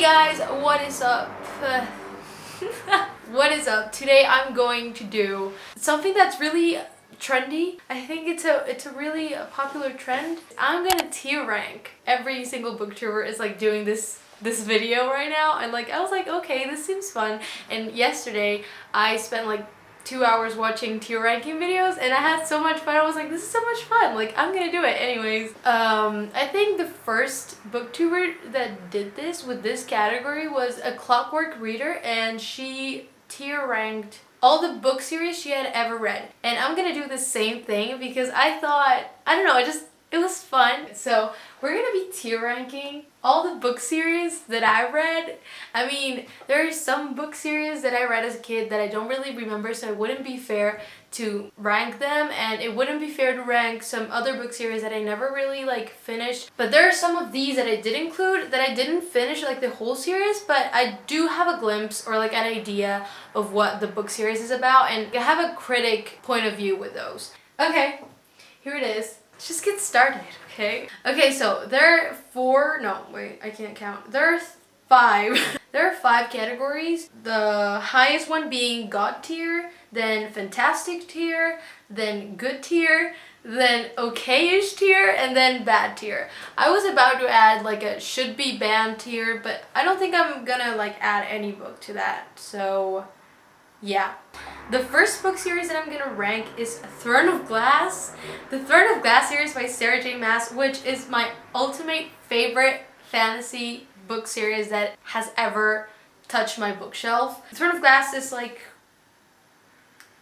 guys, what is up? What is up? Today I'm going to do something that's really trendy. I think it's a really popular trend. I'm gonna tier rank. Every single booktuber is like doing this video right now, and like I was like, okay, this seems fun. And yesterday I spent like 2 hours watching tier ranking videos and I had so much fun. I was like, this is so much fun, like I'm gonna do it anyways. I think the first booktuber that did this with this category was A Clockwork Reader, and she tier ranked all the book series she had ever read. And I'm gonna do the same thing because I thought, I don't know, it was fun. So we're gonna be tier ranking all the book series that I read. I mean, there are some book series that I read as a kid that I don't really remember, so it wouldn't be fair to rank them, and it wouldn't be fair to rank some other book series that I never really like finished. But there are some of these that I did include that I didn't finish like the whole series, but I do have a glimpse or like an idea of what the book series is about, and I have a critic point of view with those. Okay, here it is. Let's just get started, okay? Okay, so there are four, no, wait, I can't count. There are five. There are 5 categories. The highest one being God tier, then fantastic tier, then good tier, then okay-ish tier, and then bad tier. I was about to add like a should be banned tier, but I don't think I'm gonna like add any book to that, so yeah. The first book series that I'm gonna rank is Throne of Glass. The Throne of Glass series by Sarah J. Maas, which is my ultimate favorite fantasy book series that has ever touched my bookshelf. Throne of Glass is like,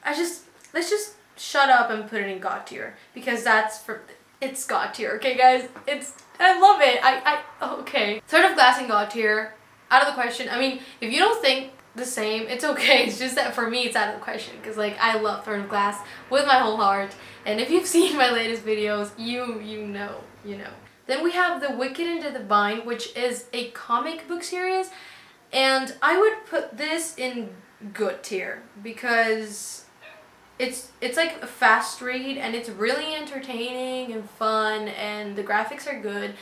let's just shut up and put it in God tier, because it's God tier, okay guys? I love it. Okay. Throne of Glass and God tier, out of the question. I mean, if you don't think the same, it's okay. It's just that for me it's out of the question, because like I love Throne of Glass with my whole heart, and if you've seen my latest videos, you know. Then we have The Wicked and the Divine, which is a comic book series, and I would put this in good tier because it's like a fast read and it's really entertaining and fun and the graphics are good,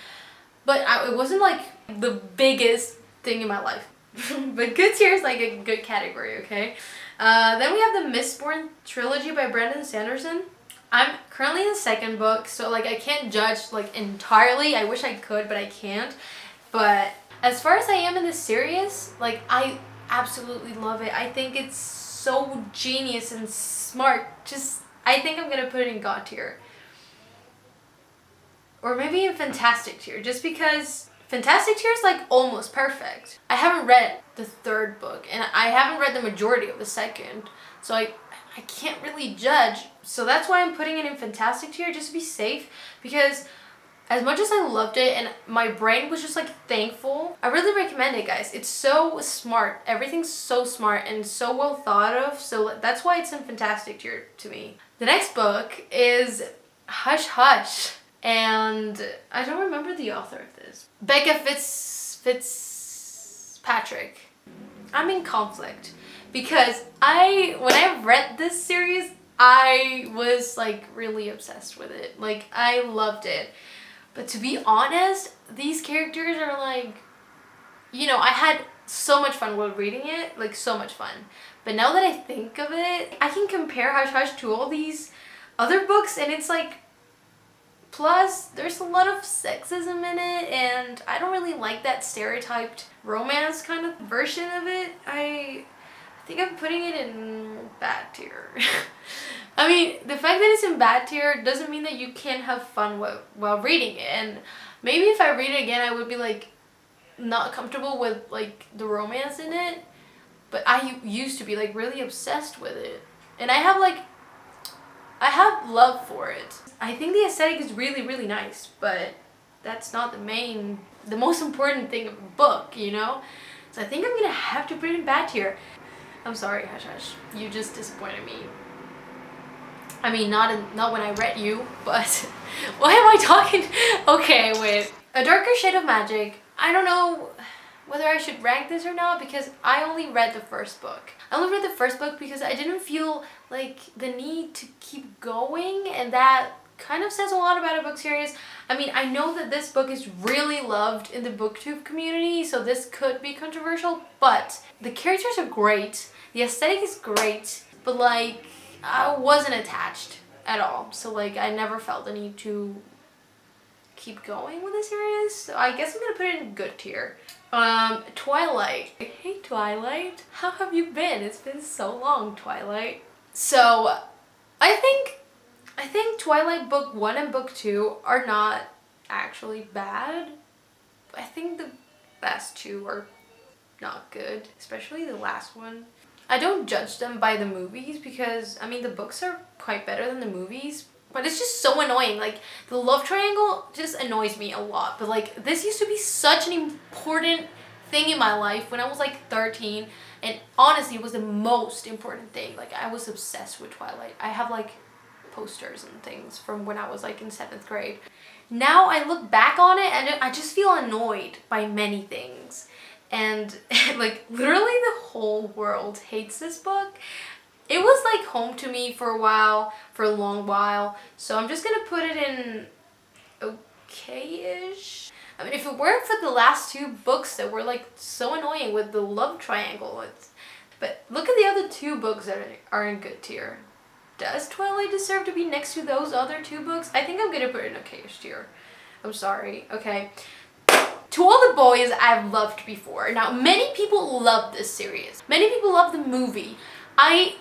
but it wasn't like the biggest thing in my life. But good tier is like a good category, okay? Then we have the Mistborn trilogy by Brandon Sanderson. I'm currently in the 2nd book, so like I can't judge like entirely. I wish I could, but I can't. But as far as I am in the series, like I absolutely love it. I think it's so genius and smart. I think I'm gonna put it in God tier. Or maybe in fantastic tier, just because fantastic tier is like almost perfect. I haven't read the 3rd book, and I haven't read the majority of the 2nd, so I can't really judge. So that's why I'm putting it in fantastic tier, just to be safe, because as much as I loved it and my brain was just like thankful, I really recommend it, guys. It's so smart. Everything's so smart and so well thought of, so that's why it's in fantastic tier to me. The next book is Hush Hush, and I don't remember the author of this. Becca Fitzpatrick. I'm in conflict because when I read this series, I was like really obsessed with it. Like I loved it. But to be honest, these characters are like, I had so much fun while reading it, like so much fun. But now that I think of it, I can compare Hush Hush to all these other books, and it's like, plus there's a lot of sexism in it, and I don't really like that stereotyped romance kind of version of it. I think I'm putting it in bad tier. I mean, the fact that it's in bad tier doesn't mean that you can't have fun while reading it. And maybe if I read it again, I would be like not comfortable with like the romance in it. But I used to be like really obsessed with it, and I have love for it. I think the aesthetic is really, really nice, but that's not the most important thing of a book, So I think I'm gonna have to put it in bad tier. I'm sorry, Hush Hush. You just disappointed me. I mean, not when I read you, but why am I talking? Okay, wait. A Darker Shade of Magic. I don't know whether I should rank this or not, because I only read the 1st book. I only read the 1st book because I didn't feel like the need to keep going, and that kind of says a lot about a book series. I mean, I know that this book is really loved in the booktube community, so this could be controversial, but the characters are great, the aesthetic is great, but like, I wasn't attached at all. So like, I never felt the need to keep going with the series. So I guess I'm gonna put it in good tier. Twilight. Hey Twilight, how have you been? It's been so long, Twilight. So I think Twilight book 1 and book 2 are not actually bad. I think the last 2 are not good, especially the last one. I don't judge them by the movies because, I mean, the books are quite better than the movies, but it's just so annoying. Like, the love triangle just annoys me a lot, but like, this used to be such an important thing in my life when I was like 13, and honestly, it was the most important thing. Like, I was obsessed with Twilight. I have like posters and things from when I was like in 7th grade. Now I look back on it and I just feel annoyed by many things. And like, literally the whole world hates this book. It was like home to me for a while, for a long while. So I'm just gonna put it in okay-ish. I mean, if it weren't for the last 2 books that were like so annoying with the love triangle, but look at the other 2 books that are in good tier. Does Twilight deserve to be next to those other 2 books? I think I'm gonna put it in okay-ish tier. I'm sorry. Okay. To All the Boys I've loved before. Now, many people love this series. Many people love the movie. I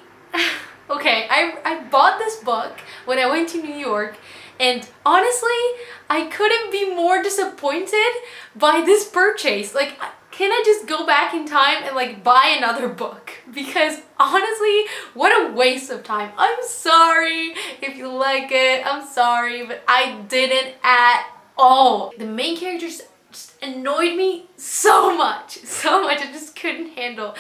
bought this book when I went to New York, and honestly, I couldn't be more disappointed by this purchase. Like, can I just go back in time and like buy another book? Because honestly, what a waste of time. I'm sorry if you like it. I'm sorry, but I didn't at all. The main characters just annoyed me so much. I just couldn't handle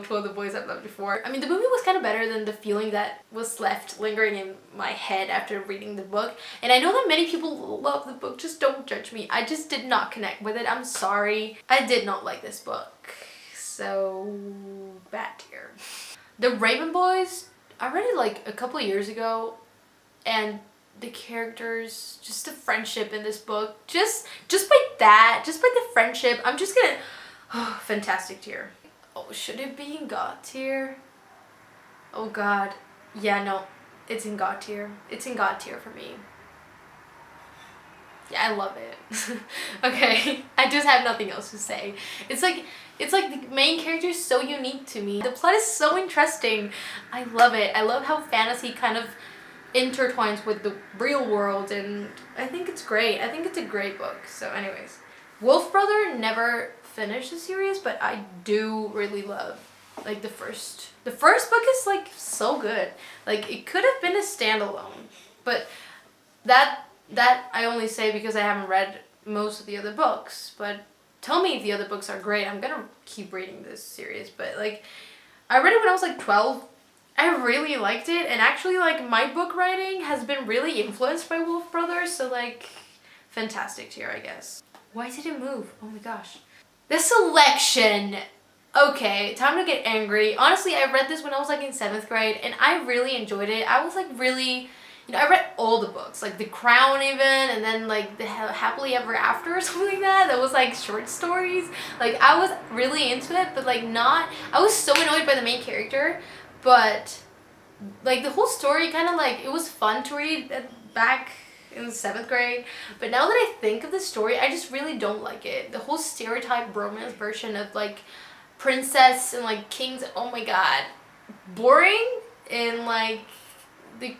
To All the Boys I've Loved Before. I mean, the movie was kind of better than the feeling that was left lingering in my head after reading the book. And I know that many people love the book, just don't judge me. I just did not connect with it. I'm sorry. I did not like this book. So, bad tier. The Raven Boys, I read it like a couple of years ago, and the characters, just the friendship in this book, just by the friendship, I'm just gonna, fantastic tier. Oh, should it be in God tier? Oh God, yeah, no, it's in God tier. It's in God tier for me. Yeah, I love it. Okay, I just have nothing else to say. It's like the main character is so unique to me. The plot is so interesting. I love it. I love how fantasy kind of intertwines with the real world, and I think it's great. I think it's a great book. So anyways, Wolf Brother never finished the series, but I do really love like the first book is like so good. Like, it could have been a standalone, but that I only say because I haven't read most of the other books. But tell me if the other books are great. I'm gonna keep reading this series. But like, I read it when I was like 12. I really liked it, and actually like my book writing has been really influenced by Wolf Brothers, so like, fantastic tier, I guess. Why did it move? Oh my gosh. The selection! Okay, time to get angry. Honestly, I read this when I was like in 7th grade, and I really enjoyed it. I was like really, you know, I read all the books, like The Crown even, and then like the Happily Ever After or something like that. That was like short stories. Like, I was really into it, but like not, I was so annoyed by the main character. But like, the whole story kind of like, it was fun to read back in 7th grade, but now that I think of the story, I just really don't like it. The whole stereotype romance version of like princess and like kings, oh my god, boring. And like,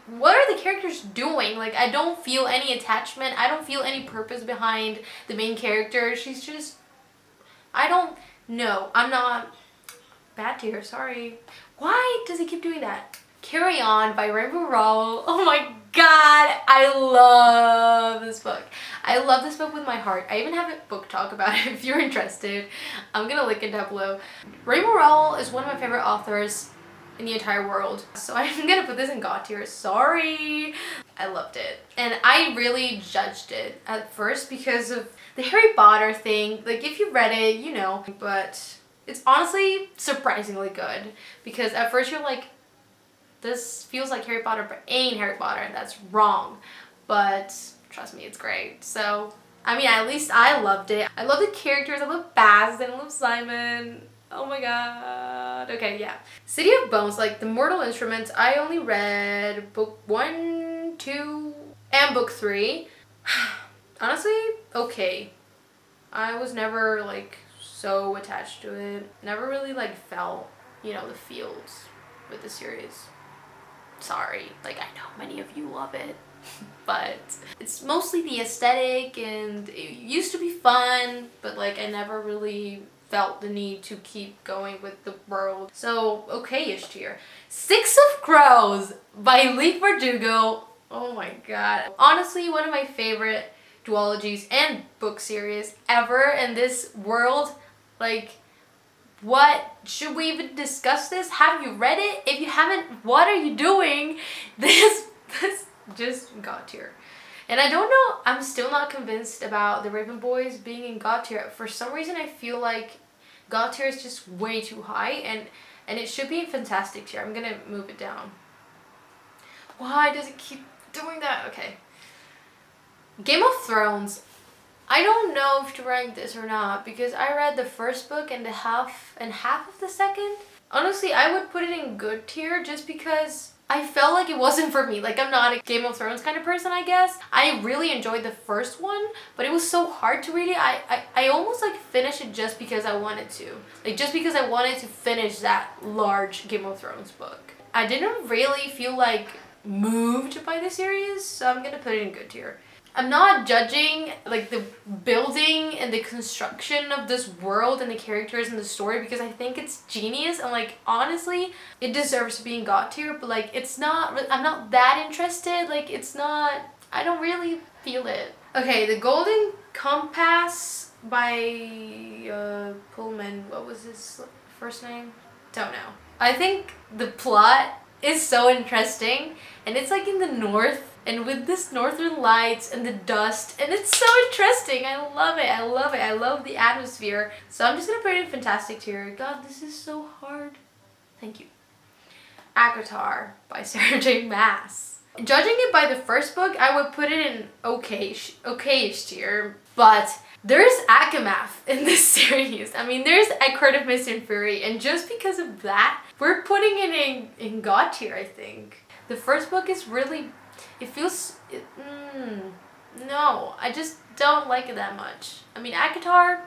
what are the characters doing? Like, I don't feel any attachment. I don't feel any purpose behind the main character. She's just, I don't know. I'm not, bad tier, sorry. Why does he keep doing that? Carry On by Rainbow Rowell. Oh my god, I love this book. I love this book with my heart. I even have a book talk about it if you're interested. I'm gonna link it down below. Rainbow Rowell is one of my favorite authors in the entire world. So I'm gonna put this in God tier. Sorry. I loved it. And I really judged it at first because of the Harry Potter thing. Like, if you read it, you know. But it's honestly surprisingly good, because at first you're like, this feels like Harry Potter but ain't Harry Potter, and that's wrong. But trust me, it's great. So, I mean, at least I loved it. I love the characters. I love Baz and I love Simon. Oh my god. Okay, yeah. City of Bones, like the Mortal Instruments, I only read book 1, 2, and book 3. Honestly, okay. I was never like so attached to it. Never really like felt, you know, the feels with the series. Sorry, like I know many of you love it, but it's mostly the aesthetic and it used to be fun, but like I never really felt the need to keep going with the world. So okay-ish tier. Six of Crows by Leigh Bardugo. Oh my god. Honestly, one of my favorite duologies and book series ever in this world. Like, what? Should we even discuss this? Have you read it? If you haven't, what are you doing? This just got tier. And I don't know, I'm still not convinced about the Raven Boys being in God tier. For some reason I feel like God tier is just way too high and it should be in Fantastic tier. I'm gonna move it down. Why does it keep doing that? Okay. Game of Thrones. I don't know if to rank this or not because I read the first book and half of the second. Honestly, I would put it in good tier just because I felt like it wasn't for me. Like, I'm not a Game of Thrones kind of person, I guess. I really enjoyed the first one, but it was so hard to read it. I almost like finished it just because I wanted to. Like, just because I wanted to finish that large Game of Thrones book. I didn't really feel like moved by the series, so I'm gonna put it in good tier. I'm not judging like the building and the construction of this world and the characters and the story because I think it's genius and like honestly it deserves to be in God tier, but like it's not, I'm not that interested. Like it's not, I don't really feel it. Okay, The Golden Compass by Pullman. What was his first name? Don't know. I think the plot is so interesting and it's like in the north and with this northern lights and the dust and it's so interesting. I love it. I love it. I love the atmosphere. So I'm just gonna put it in Fantastic tier. God, this is so hard. Thank you. ACOTAR by Sarah J Maas. Judging it by the first book, I would put it in okay-ish tier, but there's Akamath in this series. I mean, there's A Court of Mist and Fury, and just because of that, we're putting it in God tier, I think. The first book is really, it feels, no, I just don't like it that much. I mean, ACOTAR,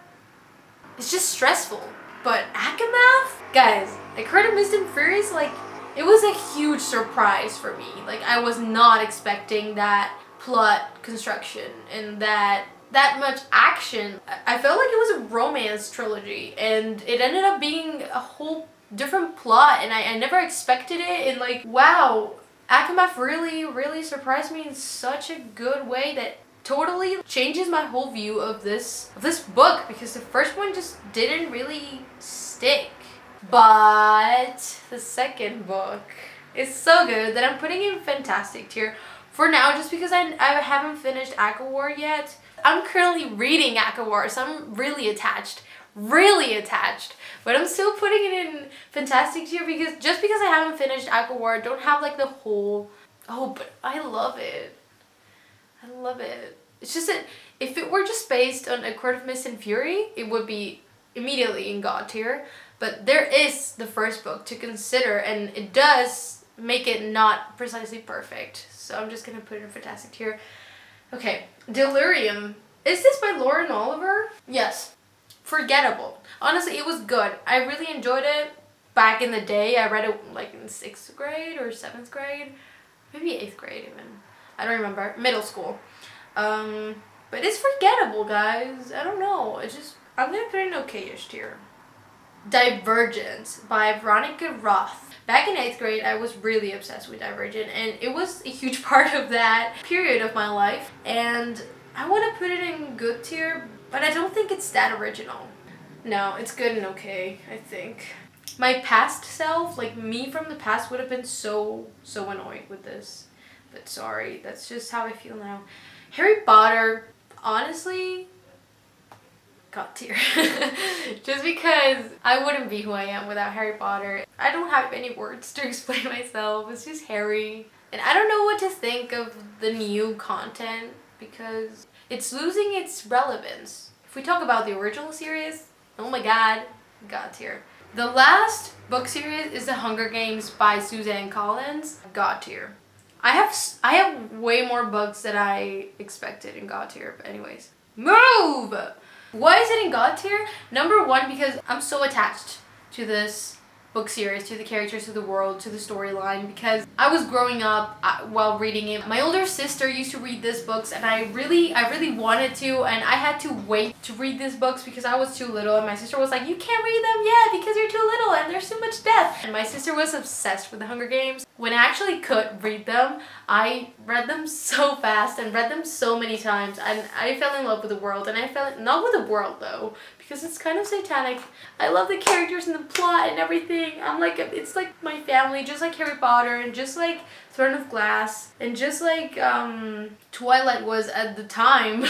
it's just stressful, but Akamath? Guys, A Court of Mist and Fury is like, it was a huge surprise for me. Like, I was not expecting that plot construction and that much action. I felt like it was a romance trilogy and it ended up being a whole different plot and I never expected it, and like, wow, Akamath really surprised me in such a good way that totally changes my whole view of this book because the first one just didn't really stick. But the second book is so good that I'm putting it in Fantastic tier for now just because I haven't finished ACOWAR yet. I'm currently reading ACOWAR, so I'm really attached, but I'm still putting it in Fantastic tier because just because I haven't finished ACOWAR, I don't have like the whole, but I love it. I love it. It's just that if it were just based on A Court of Mist and Fury, it would be immediately in God tier. But there is the first book to consider and it does make it not precisely perfect. So I'm just gonna put it in Fantastic tier. Okay, Delirium. Is this by Lauren Oliver? Yes. Forgettable. Honestly, it was good. I really enjoyed it back in the day. I read it like in 6th grade or 7th grade. Maybe 8th grade even. I don't remember. Middle school. But it's forgettable, guys. I don't know. It's just, I'm gonna put it in okay-ish tier. Divergent by Veronica Roth. Back in 8th grade, I was really obsessed with Divergent and it was a huge part of that period of my life. And I want to put it in good tier, but I don't think it's that original. No, it's good and okay, I think. My past self, like me from the past, would have been so annoyed with this. But sorry, that's just how I feel now. Harry Potter, honestly, God tier. Just because I wouldn't be who I am without Harry Potter. I don't have any words to explain myself. It's just Harry. And I don't know what to think of the new content because it's losing its relevance. If we talk about the original series, oh my god, God tier. The last book series is The Hunger Games by Suzanne Collins. God tier. I have way more books than I expected in God tier, but anyways. Move! Why is it in God tier? Number one, because I'm so attached to this book series, to the characters, to the world, to the storyline, because I was growing up while reading it. My older sister used to read these books, and I really wanted to, and I had to wait to read these books because I was too little, and my sister was like, you can't read them yet because you're too little and there's too much death. And my sister was obsessed with the Hunger Games. When I actually could read them, I read them so fast and read them so many times, and I fell in love with the world. And I fell not with the world though, because it's kind of satanic. I love the characters and the plot and everything. It's like my family, just like Harry Potter and just like Throne of Glass and just like Twilight was at the time.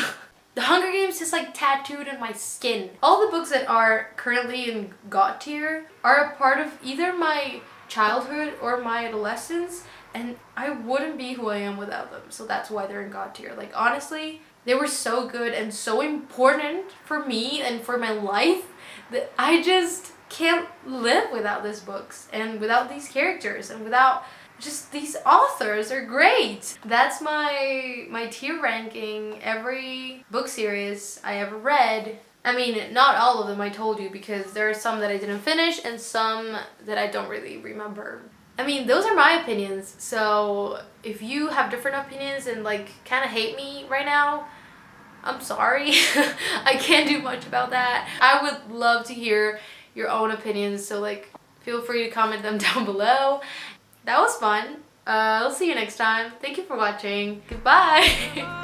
The Hunger Games is like tattooed on my skin. All the books that are currently in God tier are a part of either my childhood or my adolescence, and I wouldn't be who I am without them. So that's why they're in God tier. Like, honestly, they were so good and so important for me and for my life that I just can't live without these books and without these characters and without just these authors are great. That's my tier ranking. Every book series I ever read. I mean, not all of them, I told you, because there are some that I didn't finish and some that I don't really remember. I mean, those are my opinions, so if you have different opinions and like kind of hate me right now, I'm sorry. I can't do much about that. I would love to hear your own opinions, so like feel free to comment them down below. That was fun. I'll see you next time. Thank you for watching. Goodbye.